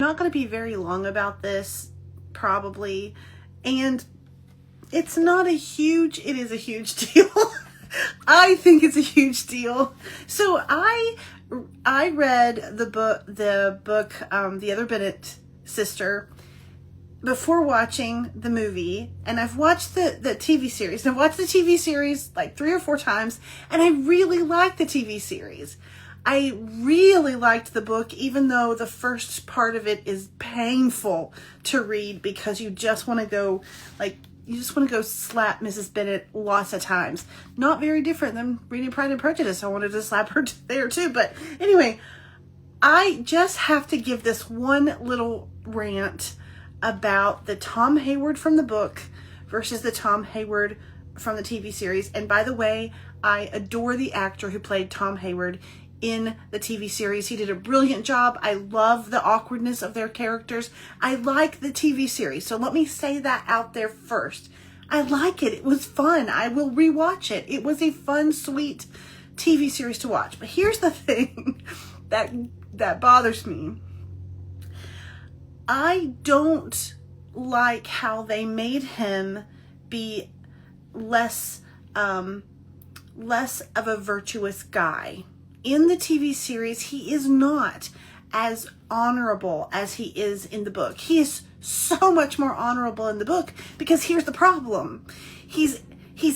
Not going to be very long about this, probably, and it's not a huge, it is a huge deal. I think it's a huge deal. So I read the book, The Other Bennett Sister, before watching the movie, and I've watched the TV series. I've watched the TV series like 3 or 4 times, and I really like the TV series. I really liked the book, even though the first part of it is painful to read because you just want to go, slap Mrs. Bennet lots of times. Not very different than reading Pride and Prejudice. I wanted to slap her there too. But anyway, I just have to give this one little rant about the Tom Hayward from the book versus the Tom Hayward from the TV series. And by the way, I adore the actor who played Tom Hayward in the TV series. He did a brilliant job. I love the awkwardness of their characters. I like the TV series. So let me say that out there first. I like it. It was fun. I will rewatch it. It was a fun, sweet TV series to watch. But here's the thing that bothers me. I don't like how they made him be less of a virtuous guy. In the TV series, he is not as honorable as he is in the book. He is so much more honorable in the book because here's the problem. He's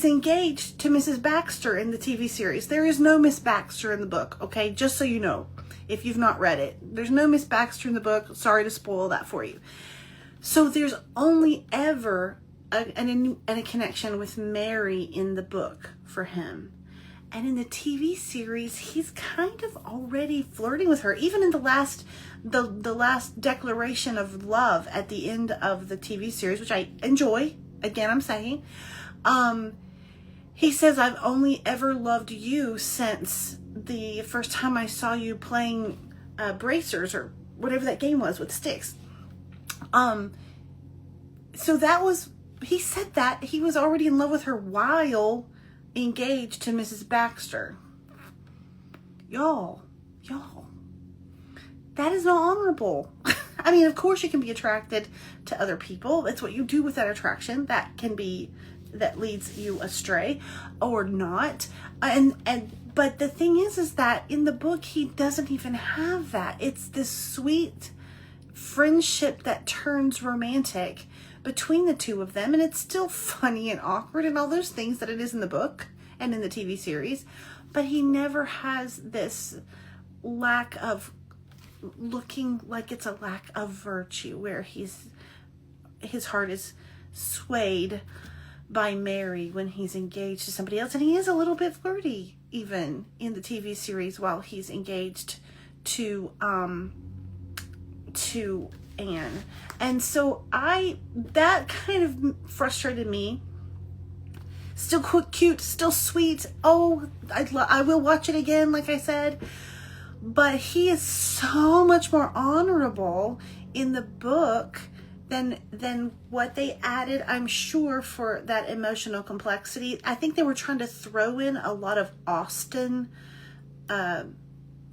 engaged to Mrs. Baxter in the TV series. There is no Miss Baxter in the book, okay? Just so you know, if you've not read it. There's no Miss Baxter in the book. Sorry to spoil that for you. So there's only ever a connection with Mary in the book for him. And in the TV series, he's kind of already flirting with her. Even in the last declaration of love at the end of the TV series, which I enjoy, again, I'm saying, he says, "I've only ever loved you since the first time I saw you playing bracers," or whatever that game was with sticks. So that was, he said that he was already in love with her while engaged to Mrs. Baxter. Y'all, that is not honorable. I mean, of course you can be attracted to other people. It's what you do with that attraction that leads you astray or not. But the thing is that in the book, he doesn't even have that. It's this sweet friendship that turns romantic between the two of them, and it's still funny and awkward and all those things that it is in the book and in the TV series, but he never has this lack of looking like it's a lack of virtue where his heart is swayed by Mary when he's engaged to somebody else. And he is a little bit flirty even in the TV series while he's engaged to Anne. And so that kind of frustrated me. Still cute, still sweet. Oh, I will watch it again, like I said. But he is so much more honorable in the book than what they added, I'm sure, for that emotional complexity. I think they were trying to throw in a lot of Austen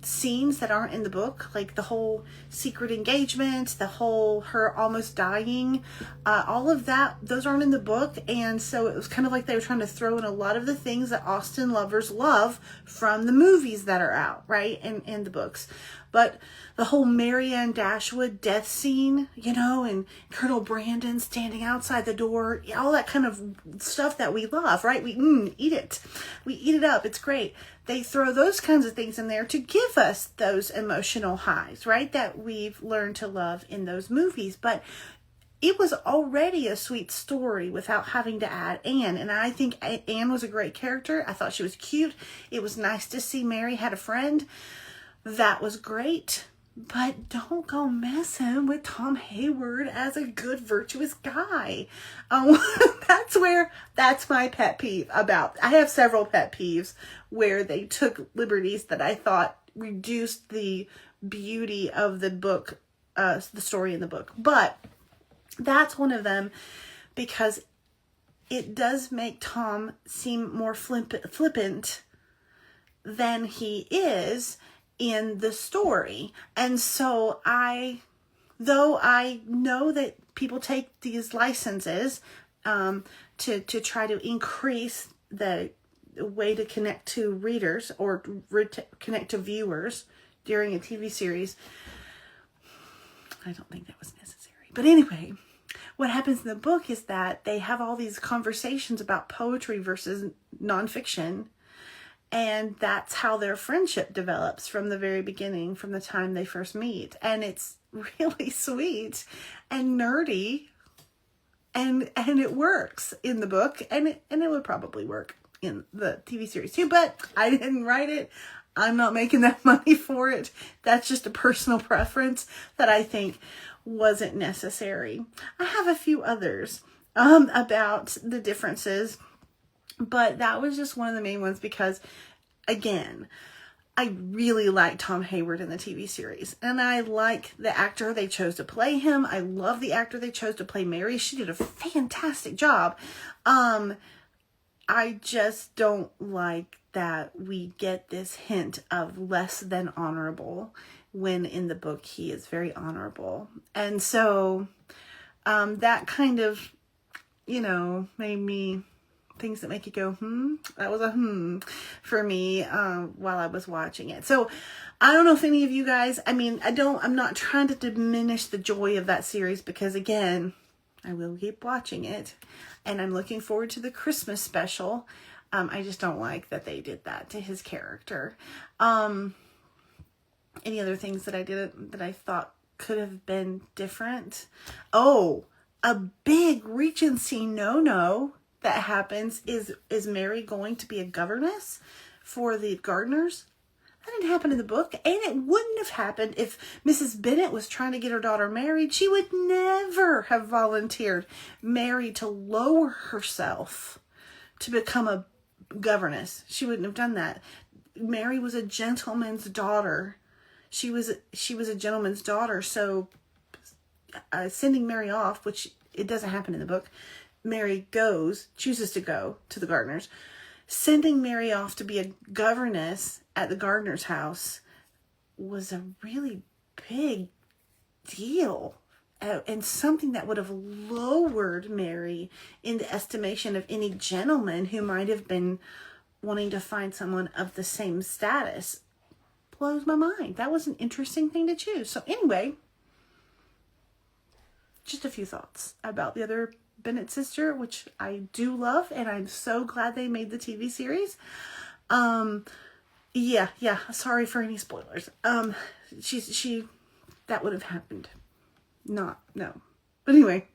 scenes that aren't in the book, like the whole secret engagement, the whole her almost dying, all of that, those aren't in the book. And so it was kind of like they were trying to throw in a lot of the things that Austen lovers love from the movies that are out, right, in the books. But the whole Marianne Dashwood death scene, and Colonel Brandon standing outside the door, all that kind of stuff that we love, right? We eat it. We eat it up. It's great. They throw those kinds of things in there to give us those emotional highs, right? That we've learned to love in those movies. But it was already a sweet story without having to add Anne. And I think Anne was a great character. I thought she was cute. It was nice to see Mary had a friend. That was great. But don't go messing with Tom Hayward as a good, virtuous guy. That's my pet peeve about. I have several pet peeves where they took liberties that I thought reduced the beauty of the book, the story in the book. But that's one of them because it does make Tom seem more flippant than he is in the story. And so I though I know that people take these licenses to try to increase the way to connect to readers or connect to viewers during a TV series, I don't think that was necessary. But anyway, what happens in the book is that they have all these conversations about poetry versus nonfiction. And that's how their friendship develops from the very beginning, from the time they first meet. And it's really sweet and nerdy. And it works in the book. And it would probably work in the TV series too. But I didn't write it. I'm not making that money for it. That's just a personal preference that I think wasn't necessary. I have a few others about the differences, but that was just one of the main ones because, again, I really like Tom Hayward in the TV series, and I like the actor they chose to play him. I love the actor they chose to play Mary. She did a fantastic job. I just don't like that we get this hint of less than honorable when in the book he is very honorable. And so that kind of, made me, things that make you go, that was a for me while I was watching it. So I don't know if any of you guys, I'm not trying to diminish the joy of that series because, again, I will keep watching it and I'm looking forward to the Christmas special. I just don't like that they did that to his character. Any other things that I did that I thought could have been different? Oh, a big Regency no-no that happens is Mary going to be a governess for the Gardners? That didn't happen in the book, and it wouldn't have happened if Mrs. Bennet was trying to get her daughter married. She would never have volunteered Mary to lower herself to become a governess. She wouldn't have done that. Mary was a gentleman's daughter. She was a gentleman's daughter, so sending Mary off, which it doesn't happen in the book, Mary chooses to go to the Gardners. Sending Mary off to be a governess at the Gardner's house was a really big deal. And something that would have lowered Mary in the estimation of any gentleman who might have been wanting to find someone of the same status. Blows my mind. That was an interesting thing to choose. So anyway, just a few thoughts about the other Bennett sister, which I do love, and I'm so glad they made the TV series. Yeah, sorry for any spoilers. That would have happened. No. But anyway,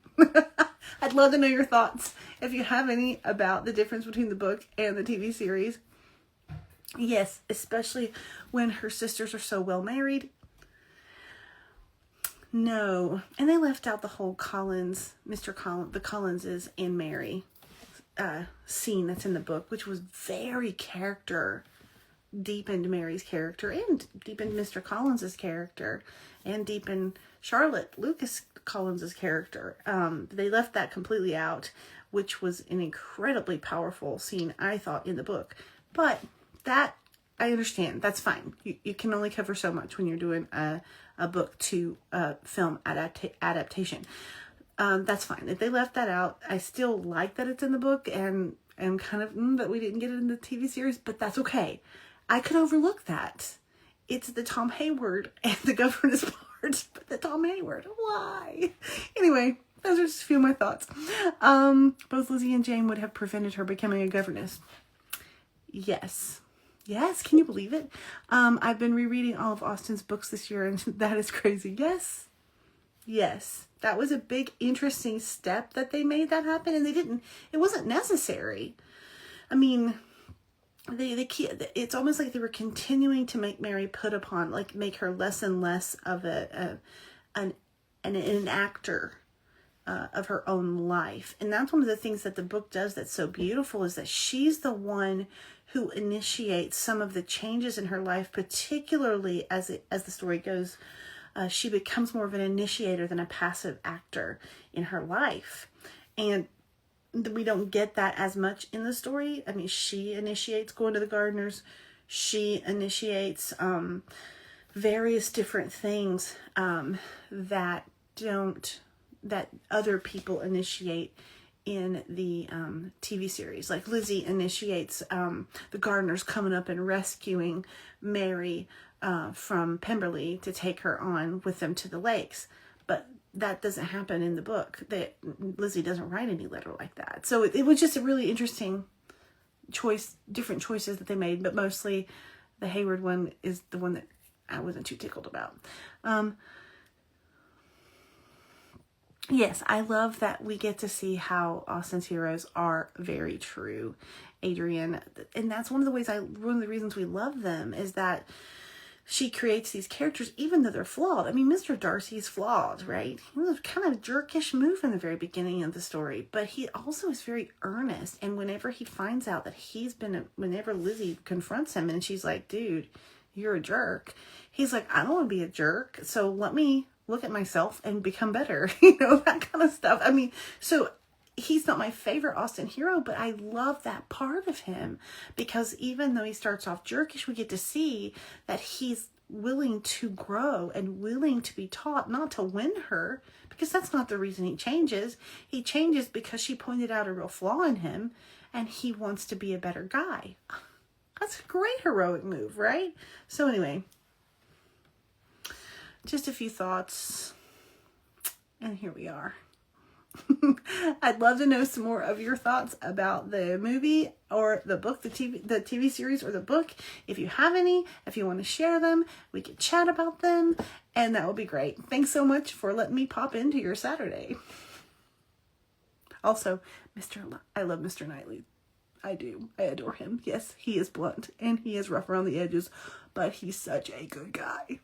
I'd love to know your thoughts, if you have any, about the difference between the book and the TV series. Yes, especially when her sisters are so well married. No. And they left out the whole the Collinses and Mary scene that's in the book, which was very deepened Mary's character and deepened Mr. Collins's character and deepened Charlotte Lucas Collins's character. They left that completely out, which was an incredibly powerful scene, I thought, in the book. But that, I understand. That's fine. You can only cover so much when you're doing a book to film adaptation. That's fine. If they left that out, I still like that it's in the book and kind of that we didn't get it in the TV series, but that's okay. I could overlook that. It's the Tom Hayward and the governess part, but the Tom Hayward, why? Anyway, those are just a few of my thoughts. Both Lizzie and Jane would have prevented her becoming a governess. Yes, can you believe it? I've been rereading all of Austen's books this year, and that is crazy. Yes, that was a big, interesting step that they made that happen, and it wasn't necessary. It's almost like they were continuing to make Mary make her less and less of an actor of her own life. And that's one of the things that the book does that's so beautiful, is that she's the one who initiates some of the changes in her life, particularly as the story goes. She becomes more of an initiator than a passive actor in her life. And we don't get that as much in the story. She initiates going to the Gardners. She initiates various different things that that other people initiate in the TV series. Like Lizzie initiates the gardeners coming up and rescuing Mary from Pemberley to take her on with them to the lakes. But that doesn't happen in the book. That Lizzie doesn't write any letter like that. So it was just a really interesting different choices that they made, but mostly the Hayward one is the one that I wasn't too tickled about. Yes, I love that we get to see how Austen's heroes are very true, Adrian. And that's one of the reasons we love them is that she creates these characters, even though they're flawed. I mean, Mr. Darcy's flawed, right? He was kind of a jerkish move in the very beginning of the story, but he also is very earnest. And whenever he finds out that whenever Lizzie confronts him and she's like, dude, you're a jerk. He's like, I don't want to be a jerk. So let me look at myself and become better, that kind of stuff. I mean, so he's not my favorite Austen hero, but I love that part of him because even though he starts off jerkish, we get to see that he's willing to grow and willing to be taught, not to win her, because that's not the reason he changes. He changes because she pointed out a real flaw in him and he wants to be a better guy. That's a great heroic move, right? So anyway, just a few thoughts, and here we are. I'd love to know some more of your thoughts about the movie or the book, the TV series or the book. If you have any, if you want to share them, we could chat about them, and that would be great. Thanks so much for letting me pop into your Saturday. Also, I love Mr. Knightley. I do. I adore him. Yes, he is blunt and he is rough around the edges, but he's such a good guy.